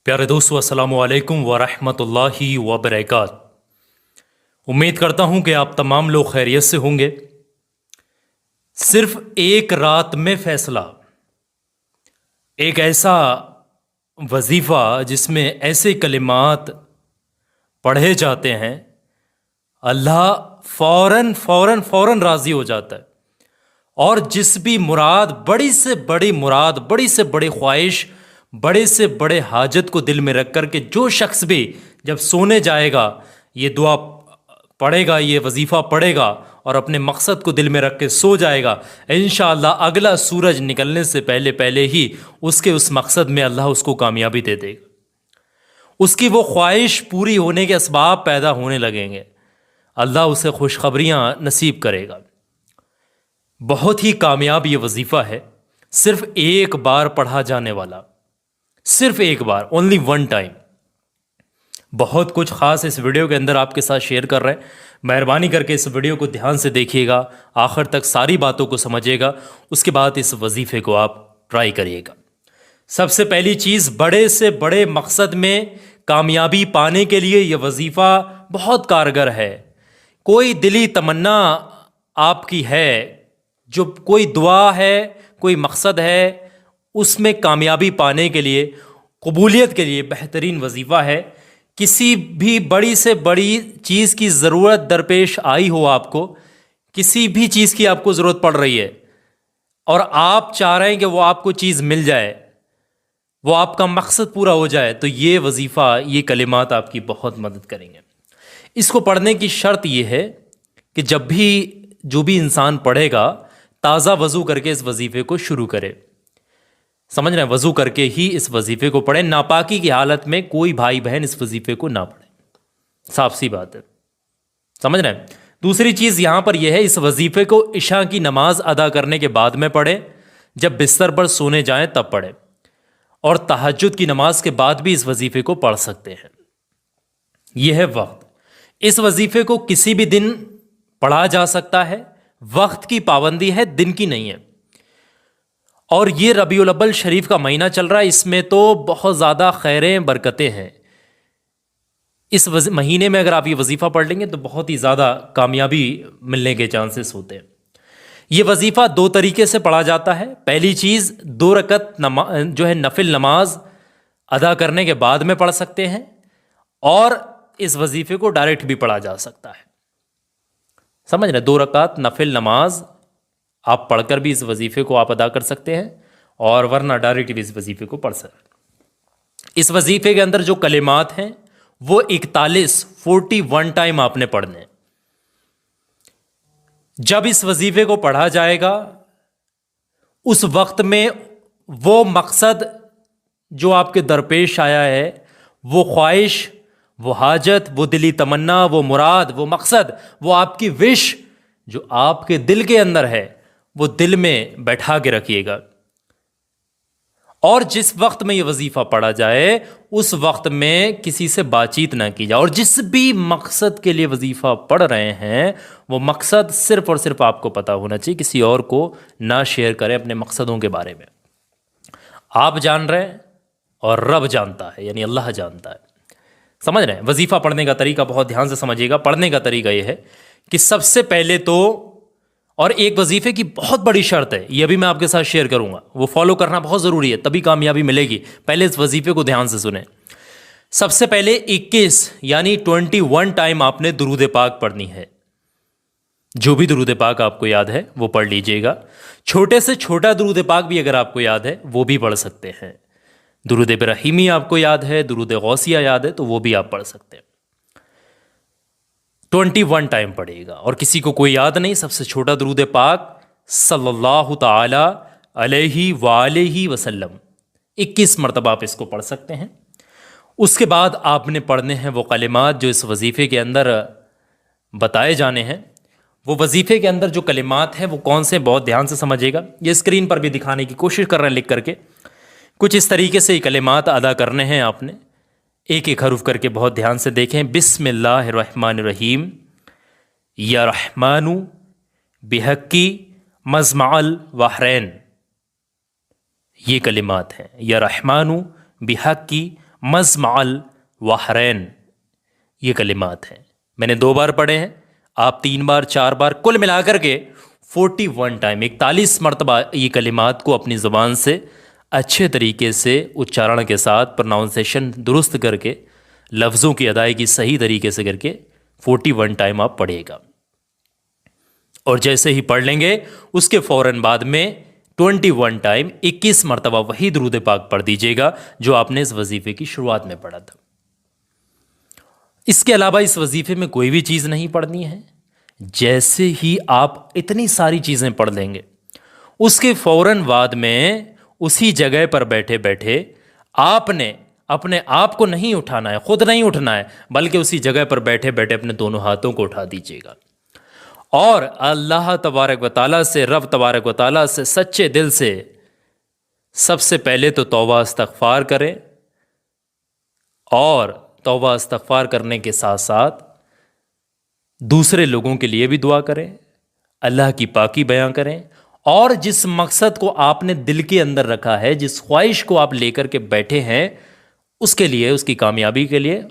प्यारे दोस्तों, अस्सलाम वालेकुम वरहमतुल्लाहि वबरकात। उम्मीद करता हूँ कि आप तमाम लोग खैरियत से होंगे। सिर्फ एक रात में फ़ैसला, एक ऐसा वजीफ़ा जिसमें ऐसे कलिमात पढ़े जाते हैं, अल्लाह फ़ौरन फ़ौरन फ़ौरन राज़ी हो जाता है। और जिस भी मुराद, बड़ी से बड़ी मुराद, बड़ी से बड़ी ख्वाहिश, बड़े से बड़े हाजत को दिल में रख कर के जो शख्स भी जब सोने जाएगा ये दुआ पढ़ेगा, ये वजीफ़ा पढ़ेगा और अपने मकसद को दिल में रख के सो जाएगा, इंशाअल्लाह अगला सूरज निकलने से पहले पहले ही उसके उस मकसद में अल्लाह उसको कामयाबी दे देगा। उसकी वो ख्वाहिश पूरी होने के असबाब पैदा होने लगेंगे, अल्लाह उसे खुशखबरियाँ नसीब करेगा। बहुत ही कामयाब ये वजीफ़ा है, सिर्फ एक बार पढ़ा जाने वाला, सिर्फ एक बार, ओनली वन टाइम। बहुत कुछ ख़ास इस वीडियो के अंदर आपके साथ शेयर कर रहे हैं। मेहरबानी करके इस वीडियो को ध्यान से देखिएगा, आखिर तक सारी बातों को समझिएगा, उसके बाद इस वजीफ़े को आप ट्राई करिएगा। सबसे पहली चीज़, बड़े से बड़े मकसद में कामयाबी पाने के लिए यह वजीफ़ा बहुत कारगर है। कोई दिली तमन्ना आपकी है, जो कोई दुआ है, कोई मकसद है, उसमें कामयाबी पाने के लिए, कबूलियत के लिए बेहतरीन वजीफ़ा है। किसी भी बड़ी से बड़ी चीज़ की ज़रूरत दरपेश आई हो, आपको किसी भी चीज़ की आपको ज़रूरत पड़ रही है और आप चाह रहे हैं कि वो आपको चीज़ मिल जाए, वो आपका मकसद पूरा हो जाए, तो ये वजीफ़ा, ये कलिमात आपकी बहुत मदद करेंगे। इसको पढ़ने की शर्त ये है कि जब भी जो भी इंसान पढ़ेगा, ताज़ा वज़ू करके इस वजीफ़े को शुरू करे। समझ रहे हैं? वज़ू करके ही इस वजीफ़े को पढ़ें। नापाकी की हालत में कोई भाई बहन इस वजीफ़े को ना पढ़े, साफ सी बात है। समझ रहे हैं? दूसरी चीज़ यहाँ पर यह है, इस वजीफ़े को इशा की नमाज अदा करने के बाद में पढ़ें, जब बिस्तर पर सोने जाएं तब पढ़ें, और तहज्जुद की नमाज के बाद भी इस वजीफ़े को पढ़ सकते हैं। यह है वक्त। इस वजीफ़े को किसी भी दिन पढ़ा जा सकता है, वक्त की पाबंदी है, दिन की नहीं है। और ये रबीउल अव्वल शरीफ का महीना चल रहा है, इसमें तो बहुत ज़्यादा खैरें बरकतें हैं। इस महीने में अगर आप ये वजीफ़ा पढ़ लेंगे तो बहुत ही ज़्यादा कामयाबी मिलने के चांसेस होते हैं। ये वजीफ़ा दो तरीके से पढ़ा जाता है। पहली चीज़, 2 रकत जो है नफिल नमाज अदा करने के बाद में पढ़ सकते हैं, और इस वजीफ़े को डायरेक्ट भी पढ़ा जा सकता है। समझ रहे? 2 रकात नफिल नमाज आप पढ़कर भी इस वजीफ़े को आप अदा कर सकते हैं, और वरना डायरेक्ट भी इस वजीफ़े को पढ़ सकते हैं। इस वजीफ़े के अंदर जो कलिमात हैं वो 41 टाइम आपने पढ़ने। जब इस वजीफ़े को पढ़ा जाएगा, उस वक्त में वो मकसद जो आपके दरपेश आया है, वो ख्वाहिश, वो हाजत, वो दिली तमन्ना, वो मुराद, वो मकसद, वो आपकी विश जो आपके दिल के अंदर है, वो दिल में बैठा के रखिएगा। और जिस वक्त में ये वजीफ़ा पढ़ा जाए, उस वक्त में किसी से बातचीत ना की जाए, और जिस भी मकसद के लिए वजीफ़ा पढ़ रहे हैं, वो मकसद सिर्फ़ और सिर्फ आपको पता होना चाहिए, किसी और को ना शेयर करें अपने मकसदों के बारे में। आप जान रहे हैं और रब जानता है, यानी अल्लाह जानता है। समझ रहे हैं? वजीफ़ा पढ़ने का तरीका बहुत ध्यान से समझिएगा। पढ़ने का तरीका यह है कि सबसे पहले तो, और एक वजीफ़े की बहुत बड़ी शर्त है, ये भी मैं आपके साथ शेयर करूंगा, वो फॉलो करना बहुत ज़रूरी है, तभी कामयाबी मिलेगी। पहले इस वजीफ़े को ध्यान से सुने। सबसे पहले 21 यानी 21 टाइम आपने दुरूद पाक पढ़नी है। जो भी दुरूद पाक आपको याद है वो पढ़ लीजिएगा। छोटे से छोटा दुरूद पाक भी अगर आपको याद है वो भी पढ़ सकते हैं। दुरूद इब्राहिमी आपको याद है, दुरूद गौसिया याद है, तो वो भी आप पढ़ सकते हैं। 21 टाइम पढ़ेगा। और किसी को कोई याद नहीं, सबसे छोटा दुरूद पाक सल्लल्लाहु ताला अलैहि वालैहि वसल्लम 21 मरतबा आप इसको पढ़ सकते हैं। उसके बाद आपने पढ़ने हैं वो कलिमात जो इस वजीफ़े के अंदर बताए जाने हैं। वो वजीफ़े के अंदर जो कलिमात हैं वो कौन से, बहुत ध्यान से समझिएगा। ये स्क्रीन पर भी दिखाने की कोशिश कर रहे हैं लिख करके। कुछ इस तरीके से ये कलिमात अदा करने हैं आपने, एक एक हरूफ करके बहुत ध्यान से देखें। बिस्मिल्लाहिर्रहमानिर्रहीम, या रहमानु बिहक्की मजमाल बहरैन, ये कलिमात हैं। या रहमानु बिहक्की مجمع البحرین، یہ کلمات ہیں. میں نے 2 بار پڑھے ہیں، آپ 3 بار 4 بار، کل ملا کر کے 41 ٹائم 41 مرتبہ یہ کلمات کو اپنی زبان سے اچھے طریقے سے اچارن کے ساتھ پروناؤنسیشن درست کر کے لفظوں کی ادائیگی صحیح طریقے سے کر کے 41 ٹائم آپ پڑھیے گا. اور جیسے ہی پڑھ لیں گے اس کے فوراً بعد میں 21 ٹائم 21 مرتبہ وہی درود پاک پڑھ دیجیے گا جو آپ نے اس وظیفے کی شروعات میں پڑھا تھا. اس کے علاوہ اس وظیفے میں کوئی بھی چیز نہیں پڑھنی ہے. جیسے ہی آپ اتنی ساری چیزیں پڑھ لیں گے اس کے فوراً بعد میں اسی جگہ پر بیٹھے بیٹھے آپ نے اپنے آپ کو نہیں اٹھانا ہے، خود نہیں اٹھنا ہے، بلکہ اسی جگہ پر بیٹھے بیٹھے اپنے دونوں ہاتھوں کو اٹھا دیجیے گا اور اللہ تبارک و تعالیٰ سے، رب تبارک و تعالیٰ سے سچے دل سے سب سے پہلے تو توبہ استغفار کریں، اور توبہ استغفار کرنے کے ساتھ ساتھ دوسرے لوگوں کے لیے بھی دعا کریں، اللہ کی پاکی بیان کریں، اور جس مقصد کو آپ نے دل کے اندر رکھا ہے، جس خواہش کو آپ لے کر کے بیٹھے ہیں، اس کے لیے، اس کی کامیابی کے لیے،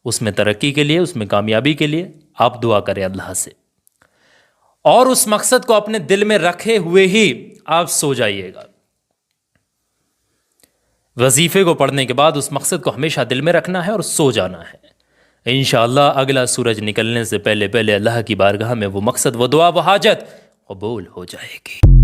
اس میں ترقی کے لیے، اس میں کامیابی کے لیے آپ دعا کریں اللہ سے. اور اس مقصد کو اپنے دل میں رکھے ہوئے ہی آپ سو جائیے گا. وظیفے کو پڑھنے کے بعد اس مقصد کو ہمیشہ دل میں رکھنا ہے اور سو جانا ہے. انشاءاللہ اگلا سورج نکلنے سے پہلے پہلے اللہ کی بارگاہ میں وہ مقصد، وہ دعا، وہ حاجت قبول ہو جائے گی.